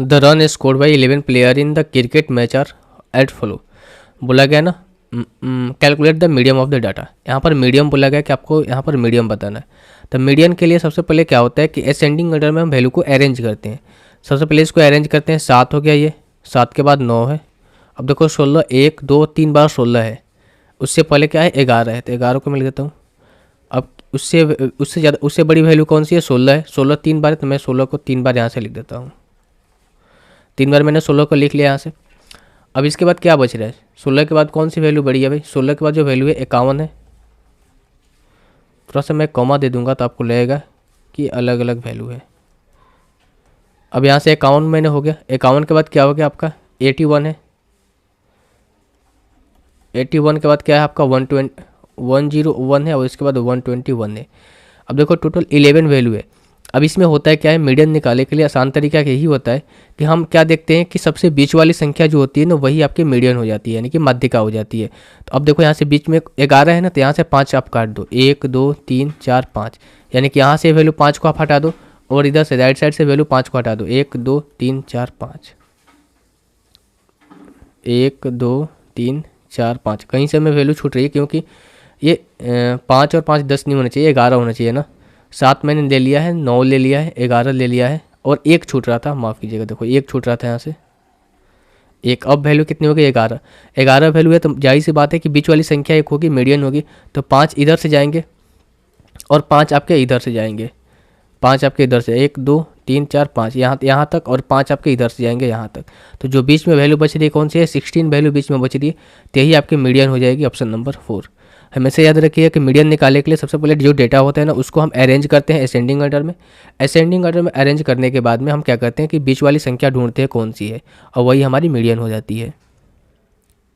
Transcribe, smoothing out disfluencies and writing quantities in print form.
The run scored by 11 player in the cricket match are at follow. बोला गया ना calculate the medium of the data. यहाँ पर medium बोला गया कि आपको यहाँ पर मीडियम बताना है। तो मीडियन के लिए सबसे पहले क्या होता है कि असेंडिंग ऑर्डर में हम वैल्यू को अरेंज करते हैं। सबसे पहले इसको अरेंज करते हैं। 7 हो गया, ये 7 के बाद 9 है। अब देखो 16, 1 2 3 बार 16 है। उससे पहले क्या है 11 है, तो 11 को मिल देता हूँ। अब उससे बड़ी वैल्यू कौन सी है 16 है। 16 3 बार है, तो मैं 16 को 3 बार यहाँ से लिख देता हूँ। 3 बार मैंने 16 को लिख लिया यहाँ से। अब इसके बाद क्या बच रहा है 16 के बाद कौन सी वैल्यू बढ़ी है भाई। 16 के बाद जो वैल्यू है 51 है। थोड़ा सा मैं कॉमा दे दूंगा तो आपको लगेगा कि अलग अलग वैल्यू है। अब यहाँ से 51 मैंने हो गया। 51 के बाद क्या हो गया आपका 81 है। 81 के बाद क्या है आपका 101 है और इसके बाद 121 है। अब देखो टोटल 11 वैल्यू है। अब इसमें होता है क्या है मीडियन निकालने के लिए आसान तरीका यही होता है कि हम क्या देखते हैं कि सबसे बीच वाली संख्या जो होती है ना वही आपकी मीडियन हो जाती है, यानी कि माध्यिका हो जाती है। तो अब देखो यहाँ से बीच में 11 है ना, तो यहाँ से 5 आप काट दो। 1 2 3 4 5, यानी कि यहाँ से वैल्यू 5 को आप हटा दो और इधर से राइट साइड से वैल्यू 5 को हटा दो। 1 2 3 4 5, 1 2 3 4 5। कहीं से हमें वैल्यू छूट रही है क्योंकि ये 5 और 5 10 नहीं होना चाहिए, 11 होना चाहिए ना। 7 मैंने ले लिया है, 9 ले लिया है, 11 ले लिया है और 1 छूट रहा था, माफ़ कीजिएगा। देखो 1 छूट रहा था यहाँ से, 1। अब वैल्यू कितनी होगी 11। 11 वैल्यू है तो जाहिर सी बात है कि बीच वाली संख्या 1 होगी, मीडियन होगी। तो 5 इधर से जाएंगे और 5 आपके इधर से जाएंगे। 5 आपके इधर से 1 2 3 4 5 यहाँ तक, और 5 आपके इधर से जाएंगे यहाँ तक। तो जो बीच में वैल्यू बच रही है कौन सी है 16 वैल्यू बीच में बच रही है, तो यही आपकी मीडियन हो जाएगी, ऑप्शन नंबर 4। हमेशा याद रखिए कि मीडियन निकालने के लिए सबसे पहले जो डेटा होता है ना उसको हम अरेंज करते हैं असेंडिंग ऑर्डर में। असेंडिंग ऑर्डर में अरेंज करने के बाद में हम क्या करते हैं कि बीच वाली संख्या ढूंढते हैं कौन सी है और वही हमारी मीडियन हो जाती है।